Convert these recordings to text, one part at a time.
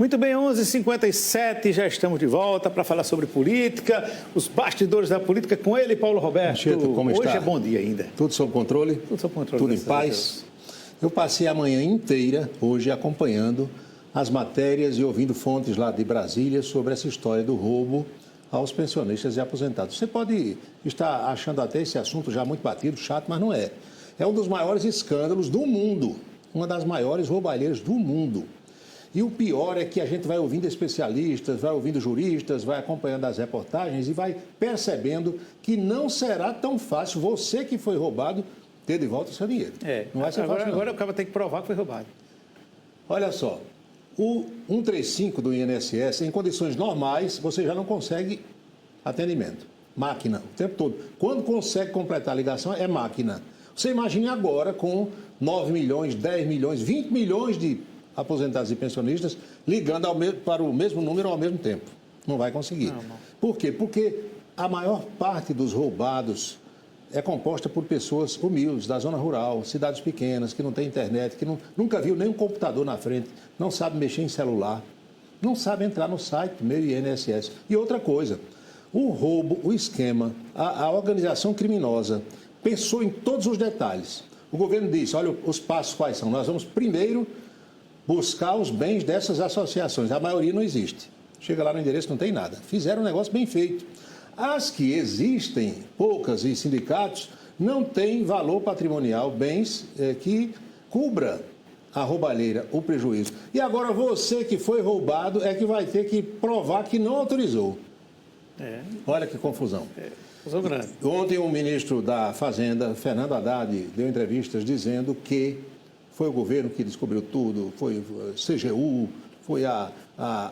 Muito bem, 11h57, já estamos de volta para falar sobre política, os bastidores da política com ele, Paulo Roberto. Anchieta, como Hoje está? é bom dia ainda. Tudo sob controle? Tudo sob controle. Tudo em paz? Eu passei a manhã inteira hoje acompanhando as matérias e ouvindo fontes lá de Brasília sobre essa história do roubo aos pensionistas e aposentados. Você pode estar achando até esse assunto já muito batido, chato, mas não é. É um dos maiores escândalos do mundo, uma das maiores roubalheiras do mundo. E o pior é que a gente vai ouvindo especialistas, vai ouvindo juristas, vai acompanhando as reportagens e vai percebendo que não será tão fácil você que foi roubado ter de volta o seu dinheiro. Não vai ser fácil, não. Agora o cara tem que provar que foi roubado. Olha só, o 135 do INSS, em condições normais, você já não consegue atendimento. Máquina, o tempo todo. Quando consegue completar a ligação, é máquina. Você imagine agora com 9 milhões, 10 milhões, 20 milhões de aposentados e pensionistas ligando para o mesmo número ao mesmo tempo. Não vai conseguir. Não. Por quê? Porque a maior parte dos roubados é composta por pessoas humildes, da zona rural, cidades pequenas, que não têm internet, que nunca viu nem um computador na frente, não sabe mexer em celular, não sabe entrar no site do meu INSS. E outra coisa, o roubo, o esquema, a organização criminosa pensou em todos os detalhes. O governo disse, olha, os passos quais são? Nós vamos primeiro buscar os bens dessas associações. A maioria não existe. Chega lá no endereço, não tem nada. Fizeram um negócio bem feito. As que existem, poucas e sindicatos, não têm valor patrimonial, bens que cubra a roubalheira, o prejuízo. E agora você que foi roubado é que vai ter que provar que não autorizou. Olha que confusão. Confusão grande. Ontem o ministro da Fazenda, Fernando Haddad, deu entrevistas dizendo que foi o governo que descobriu tudo, foi a CGU, foi a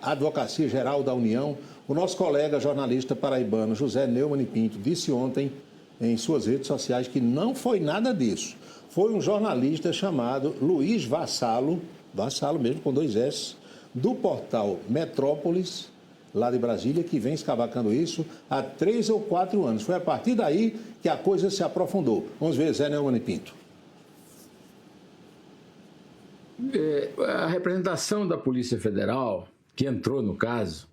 Advocacia Geral da União. O nosso colega jornalista paraibano, José Neumann e Pinto, disse ontem em suas redes sociais que não foi nada disso. Foi um jornalista chamado Luiz Vassalo, Vassalo mesmo, com 2 S, do portal Metrópolis, lá de Brasília, que vem escavacando isso há 3 ou 4 anos. Foi a partir daí que a coisa se aprofundou. Vamos ver, Zé Neumann e Pinto. A representação da Polícia Federal, que entrou no caso,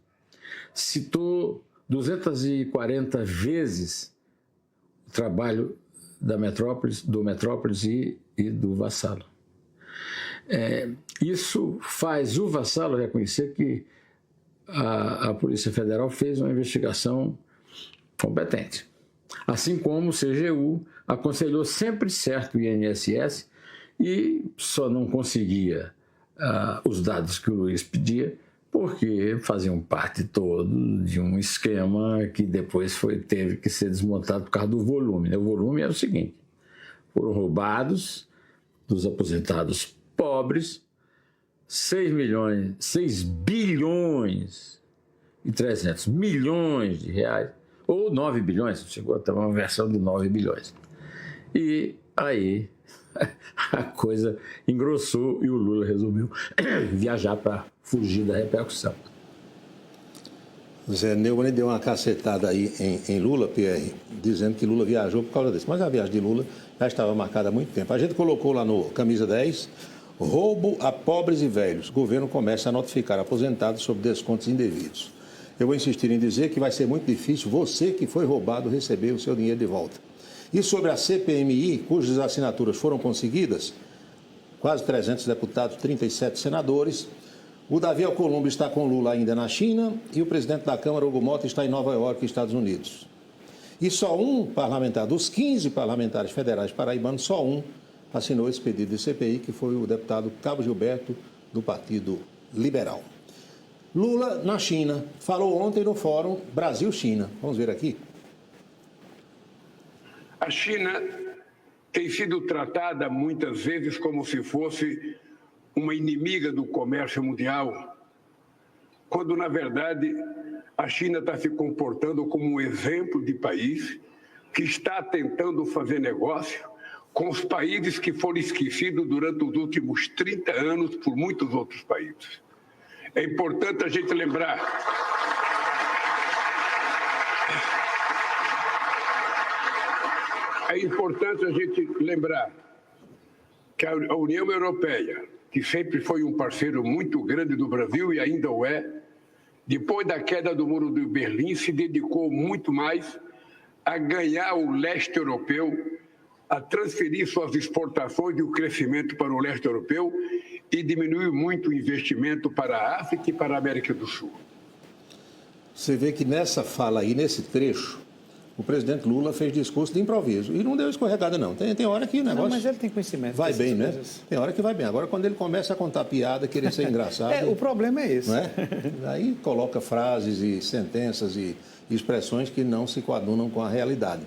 citou 240 vezes o trabalho da Metrópolis, do Metrópolis e do Vassalo. Isso faz o Vassalo reconhecer que a Polícia Federal fez uma investigação competente. Assim como o CGU aconselhou sempre certo o INSS e só não conseguia os dados que o Luiz pedia porque faziam parte todo de um esquema que depois teve que ser desmontado por causa do volume. O volume era o seguinte: foram roubados dos aposentados pobres 6 bilhões e 300 milhões de reais, ou 9 bilhões, chegou até uma versão de 9 bilhões. E aí a coisa engrossou e o Lula resolveu viajar para fugir da repercussão. Zé Neumann deu uma cacetada aí em Lula, Pierre, dizendo que Lula viajou por causa disso. Mas a viagem de Lula já estava marcada há muito tempo. A gente colocou lá no Camisa 10, roubo a pobres e velhos. O governo começa a notificar aposentados sobre descontos indevidos. Eu vou insistir em dizer que vai ser muito difícil você que foi roubado receber o seu dinheiro de volta. E sobre a CPMI, cujas assinaturas foram conseguidas, quase 300 deputados, 37 senadores, o Davi Alcolumbre está com Lula ainda na China e o presidente da Câmara, Hugo Mota, está em Nova York, Estados Unidos. E só um parlamentar, dos 15 parlamentares federais paraibanos, só um assinou esse pedido de CPI, que foi o deputado Cabo Gilberto, do Partido Liberal. Lula na China, falou ontem no Fórum Brasil-China. Vamos ver aqui. A China tem sido tratada muitas vezes como se fosse uma inimiga do comércio mundial, quando, na verdade, a China está se comportando como um exemplo de país que está tentando fazer negócio com os países que foram esquecidos durante os últimos 30 anos por muitos outros países. É importante a gente lembrar que a União Europeia, que sempre foi um parceiro muito grande do Brasil e ainda o é, depois da queda do Muro de Berlim, se dedicou muito mais a ganhar o leste europeu, a transferir suas exportações e o crescimento para o leste europeu e diminuir muito o investimento para a África e para a América do Sul. Você vê que nessa fala aí, nesse trecho, o presidente Lula fez discurso de improviso e não deu escorregada, não. Tem hora que o negócio... Não, mas ele tem conhecimento. Vai bem, né? Tem hora que vai bem. Agora, quando ele começa a contar piada, querer ser engraçado... O problema é esse. Não é? Aí coloca frases e sentenças e expressões que não se coadunam com a realidade.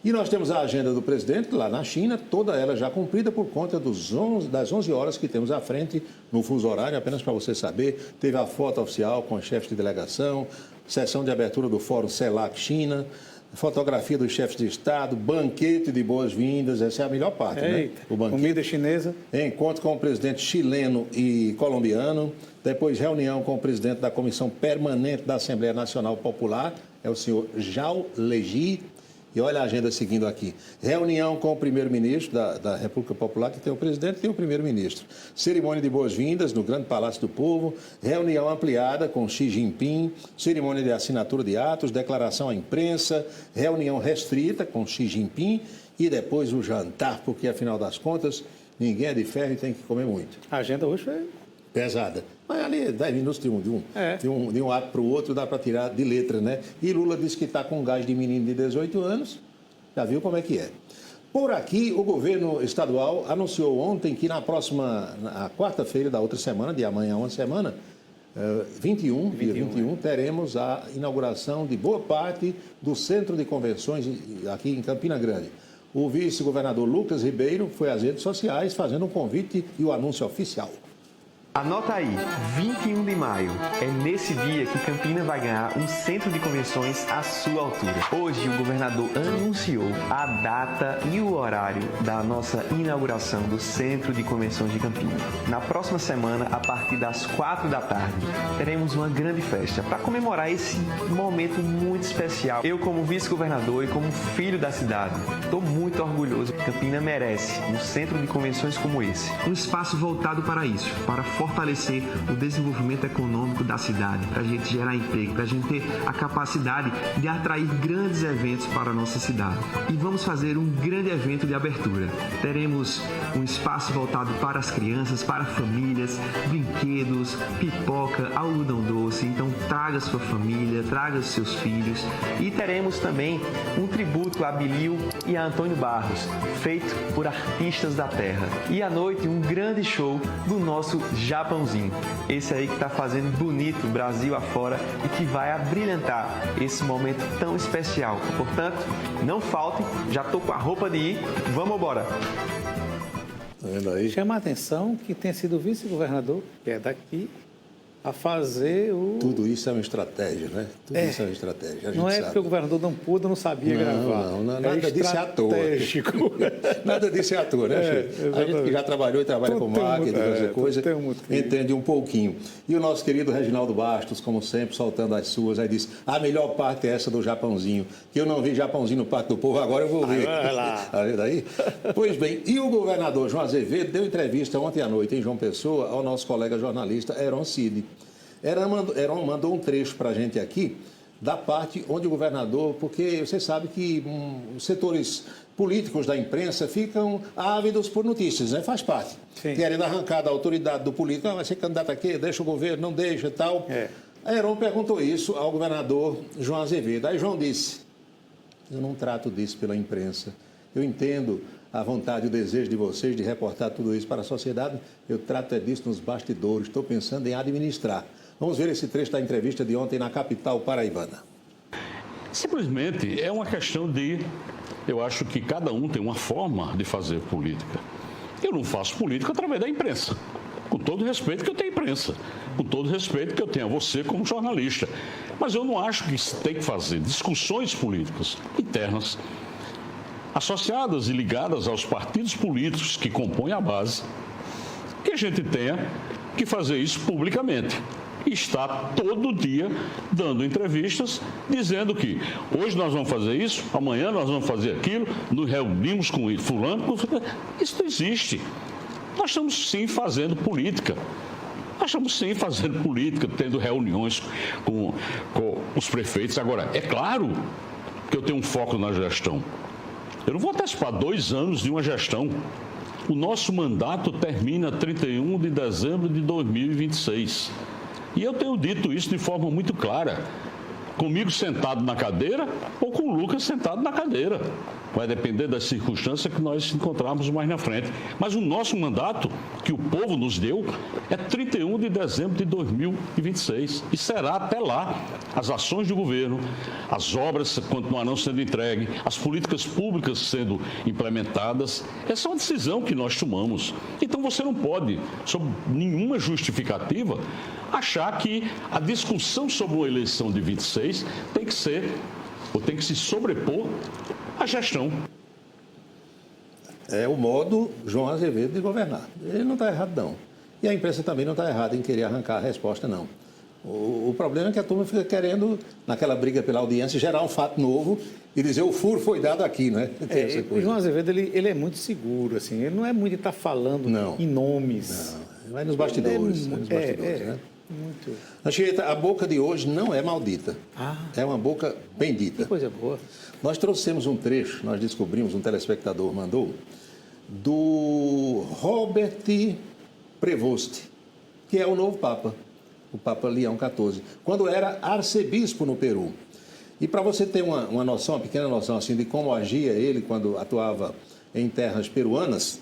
E nós temos a agenda do presidente lá na China, toda ela já cumprida por conta das 11 horas que temos à frente no fuso horário, apenas para você saber. Teve a foto oficial com os chefes de delegação, sessão de abertura do Fórum CELAC China, fotografia dos chefes de Estado, banquete de boas-vindas, essa é a melhor parte, né? O banquete. Comida chinesa. Encontro com o presidente chileno e colombiano, depois reunião com o presidente da Comissão Permanente da Assembleia Nacional Popular, é o senhor Zhao Leji. E olha a agenda seguindo aqui. Reunião com o primeiro-ministro da República Popular, que tem o presidente e tem o primeiro-ministro. Cerimônia de boas-vindas no Grande Palácio do Povo. Reunião ampliada com Xi Jinping. Cerimônia de assinatura de atos, declaração à imprensa. Reunião restrita com Xi Jinping. E depois o jantar, porque, afinal das contas, ninguém é de ferro e tem que comer muito. A agenda hoje foi... pesada. Mas ali, 10 minutos de um ato para o outro, dá para tirar de letra, né? E Lula disse que está com gás de menino de 18 anos. Já viu como é que é. Por aqui, o governo estadual anunciou ontem que na quarta-feira da outra semana, de amanhã uma semana, dia 21, teremos a inauguração de boa parte do Centro de Convenções aqui em Campina Grande. O vice-governador Lucas Ribeiro foi às redes sociais fazendo um convite e o anúncio oficial. Anota aí, 21 de maio. É nesse dia que Campina vai ganhar um centro de convenções à sua altura. Hoje, o governador anunciou a data e o horário da nossa inauguração do Centro de Convenções de Campina. Na próxima semana, a partir das 4 da tarde, teremos uma grande festa para comemorar esse momento muito especial. Eu, como vice-governador e como filho da cidade, estou muito orgulhoso. Campina merece um centro de convenções como esse. Um espaço voltado para isso, para fortalecer o desenvolvimento econômico da cidade, para a gente gerar emprego, para a gente ter a capacidade de atrair grandes eventos para a nossa cidade. E vamos fazer um grande evento de abertura. Teremos um espaço voltado para as crianças, para famílias, brinquedos, pipoca, algodão doce. Então traga sua família, traga seus filhos. E teremos também um tributo a Bilio e a Antônio Barros, feito por artistas da terra. E à noite um grande show do nosso Japãozinho, esse aí que está fazendo bonito o Brasil afora e que vai abrilhantar esse momento tão especial. Portanto, não falte, já estou com a roupa de ir, vamos embora! Tá vendo aí? Chama a atenção que tenha sido o vice-governador, que é daqui, a fazer o... Tudo isso é uma estratégia, né? Tudo isso é uma estratégia. Não é porque o governador não pôde, não sabia gravar. Não, nada disso é à toa. Nada disso é à toa, né, Chico? A gente que já trabalhou e trabalha com marketing, essa coisa, entende um pouquinho. E o nosso querido Reginaldo Bastos, como sempre, soltando as suas, aí disse, a melhor parte é essa do Japãozinho, que eu não vi Japãozinho no Parque do Povo, agora eu vou ver. Vai lá. Tá vendo aí? Pois bem, e o governador João Azevedo deu entrevista ontem à noite em João Pessoa ao nosso colega jornalista Heron Cid. Heron mandou um trecho para a gente aqui da parte onde o governador, porque você sabe que os setores políticos da imprensa ficam ávidos por notícias, né? Faz parte. Sim. Querendo arrancar da autoridade do político, vai ser candidato aqui, deixa o governo, não deixa e tal. A Heron perguntou isso ao governador João Azevedo. Aí João disse, eu não trato disso pela imprensa. Eu entendo a vontade e o desejo de vocês de reportar tudo isso para a sociedade, eu trato disso nos bastidores, estou pensando em administrar. Vamos ver esse trecho da entrevista de ontem na capital paraibana. Simplesmente é uma questão de... Eu acho que cada um tem uma forma de fazer política. Eu não faço política através da imprensa. Com todo o respeito que eu tenho à imprensa. Com todo o respeito que eu tenho a você como jornalista. Mas eu não acho que se tem que fazer discussões políticas internas, associadas e ligadas aos partidos políticos que compõem a base, que a gente tenha que fazer isso publicamente. E está todo dia dando entrevistas, dizendo que hoje nós vamos fazer isso, amanhã nós vamos fazer aquilo, nos reunimos com fulano, isso não existe. Nós estamos sim fazendo política. Nós estamos sim fazendo política, tendo reuniões com os prefeitos. Agora, é claro que eu tenho um foco na gestão. Eu não vou antecipar 2 anos de uma gestão. O nosso mandato termina 31 de dezembro de 2026. E eu tenho dito isso de forma muito clara. Comigo sentado na cadeira ou com o Lucas sentado na cadeira. Vai depender das circunstâncias que nós encontrarmos mais na frente. Mas o nosso mandato, que o povo nos deu, é 31 de dezembro de 2026. E será até lá. As ações do governo, as obras continuarão sendo entregues, as políticas públicas sendo implementadas. Essa é uma decisão que nós tomamos. Então você não pode, sob nenhuma justificativa, achar que a discussão sobre uma eleição de 26 tem que se sobrepor à gestão. É o modo João Azevedo de governar. Ele não está errado, não. E a imprensa também não está errada em querer arrancar a resposta, não. O problema é que a turma fica querendo, naquela briga pela audiência, gerar um fato novo e dizer o furo foi dado aqui, né? O João Azevedo, ele é muito seguro, assim. Ele não é muito de estar falando em nomes. Não, vai nos bastidores. Né? Muito. Anchieta, a boca de hoje não é maldita. É uma boca bendita. Que coisa boa. Nós trouxemos um trecho, nós descobrimos, um telespectador mandou, do Robert Prevost, que é o novo Papa, o Papa Leão XIV, quando era arcebispo no Peru. E para você ter uma noção, uma pequena noção assim, de como agia ele quando atuava em terras peruanas,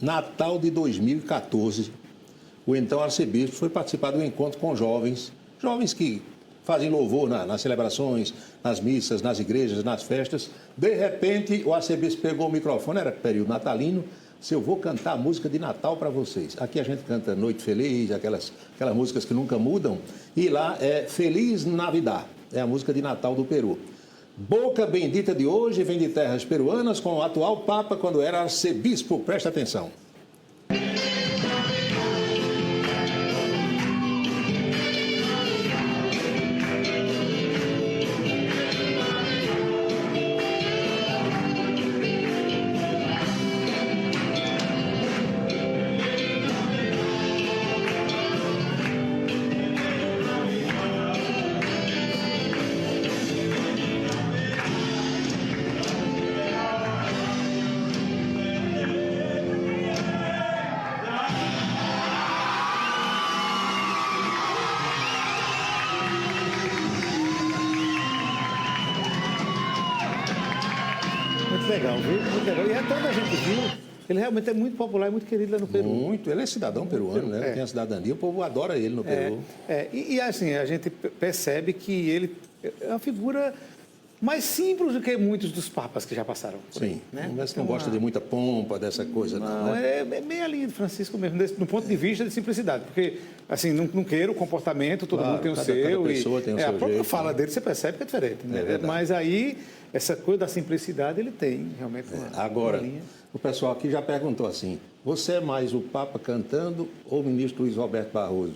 Natal de 2014, o então arcebispo foi participar do encontro com jovens que fazem louvor nas celebrações, nas missas, nas igrejas, nas festas. De repente, o arcebispo pegou o microfone, era período natalino, disse: eu vou cantar a música de Natal para vocês. Aqui a gente canta Noite Feliz, aquelas músicas que nunca mudam, e lá é Feliz Navidad, é a música de Natal do Peru. Boca bendita de hoje vem de terras peruanas com o atual Papa quando era arcebispo. Presta atenção. Legal, viu? Muito legal. E até onde a gente viu, ele realmente é muito popular e muito querido lá no Peru. Muito. Ele é cidadão peruano, né? Ele tem a cidadania, o povo adora ele no Peru. E assim, a gente percebe que ele é uma figura mais simples do que muitos dos papas que já passaram. Sim, né? Mas não gosta de muita pompa, dessa coisa, não, né? É meio a linha de Francisco mesmo, do ponto de vista de simplicidade. Porque, assim, não queira o comportamento, todo mundo tem o seu. Cada pessoa tem o seu a própria jeito, fala dele, você percebe que é diferente. Né? Mas aí, essa coisa da simplicidade, ele tem realmente Agora, uma linha. O pessoal aqui já perguntou assim: você é mais o Papa cantando ou o ministro Luiz Roberto Barroso?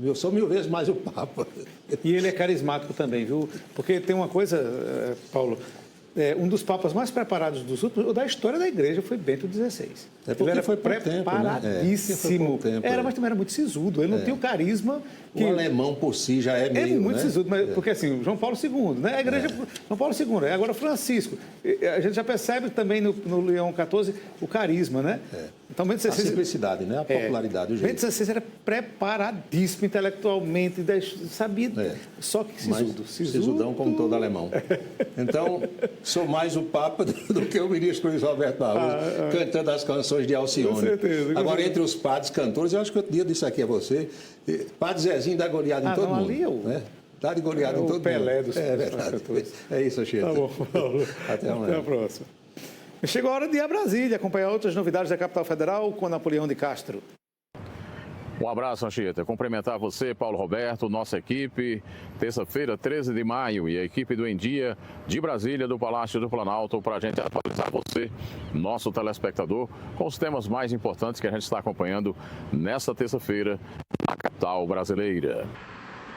Eu sou 1000 vezes mais o Papa. E ele é carismático também, viu? Porque tem uma coisa, Paulo, um dos papas mais preparados da história da igreja foi Bento XVI. Ele era preparadíssimo. Mas também era muito sisudo. Ele não tinha o carisma. O alemão por si já é meio, muito sisudo, mas, porque assim, João Paulo II, né? A igreja João Paulo II, agora Francisco. A gente já percebe também no Leão XIV o carisma, né? Então, Bento XVI, a simplicidade, né? A popularidade, o jeito. Bento XVI era preparadíssimo intelectualmente, sabia, só que sisudo. Sisudão como todo alemão. Então, sou mais o Papa do que o ministro Luiz Roberto Barroso, cantando as canções de Alcione. Com certeza. Agora, entre os padres cantores, eu acho que outro dia eu disse aqui a você, Padre Zezinho dá goleada em todo mundo. Ali né? Dá de goleada em todo mundo. Pelé dos verdade. É isso, Anchieta. Tá bom, Paulo. Até amanhã. Até a próxima. Chegou a hora de ir a Brasília, acompanhar outras novidades da capital federal com Napoleão de Castro. Um abraço, Anchieta. Cumprimentar você, Paulo Roberto, nossa equipe. Terça-feira, 13 de maio, e a equipe do Em Dia de Brasília, do Palácio do Planalto, para a gente atualizar você, nosso telespectador, com os temas mais importantes que a gente está acompanhando nesta terça-feira na capital brasileira.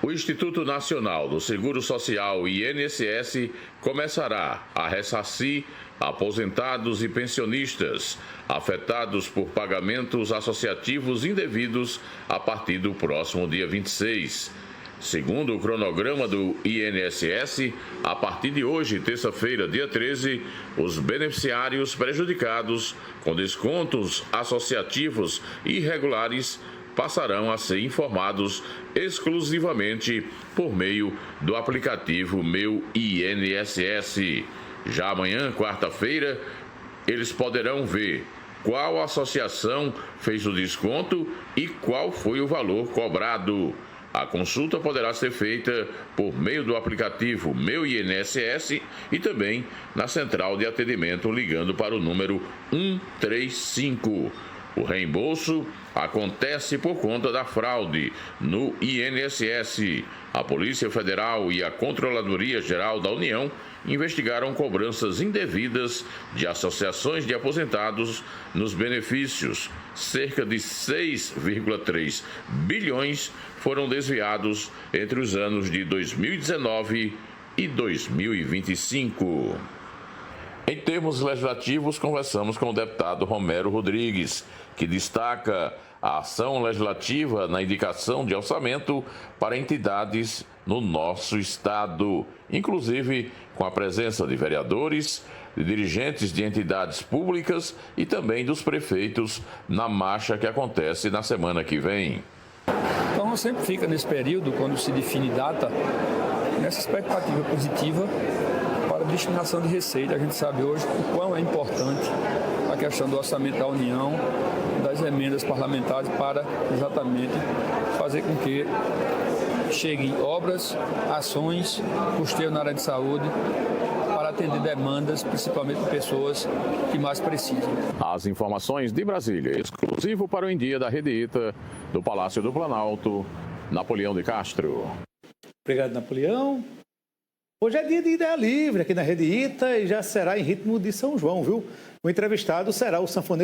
O Instituto Nacional do Seguro Social, INSS, começará a ressarcir aposentados e pensionistas afetados por pagamentos associativos indevidos a partir do próximo dia 26. Segundo o cronograma do INSS, a partir de hoje, terça-feira, dia 13, os beneficiários prejudicados com descontos associativos irregulares passarão a ser informados exclusivamente por meio do aplicativo Meu INSS. Já amanhã, quarta-feira, eles poderão ver qual associação fez o desconto e qual foi o valor cobrado. A consulta poderá ser feita por meio do aplicativo Meu INSS e também na central de atendimento ligando para o número 135. O reembolso acontece por conta da fraude no INSS. A Polícia Federal e a Controladoria Geral da União investigaram cobranças indevidas de associações de aposentados nos benefícios. Cerca de 6,3 bilhões foram desviados entre os anos de 2019 e 2025. Em termos legislativos, conversamos com o deputado Romero Rodrigues, que destaca a ação legislativa na indicação de orçamento para entidades no nosso estado, inclusive com a presença de vereadores, de dirigentes de entidades públicas e também dos prefeitos na marcha que acontece na semana que vem. Então, sempre fica nesse período, quando se define data, nessa expectativa positiva para a destinação de receita. A gente sabe hoje o quão é importante a questão do orçamento da União, das emendas parlamentares para exatamente fazer com que cheguem obras, ações, custeio na área de saúde, para atender demandas, principalmente de pessoas que mais precisam. As informações de Brasília, exclusivo para o Em Dia da Rede ITA, do Palácio do Planalto, Napoleão de Castro. Obrigado, Napoleão. Hoje é dia de ideia livre aqui na Rede ITA e já será em ritmo de São João, viu? O entrevistado será o sanfoneiro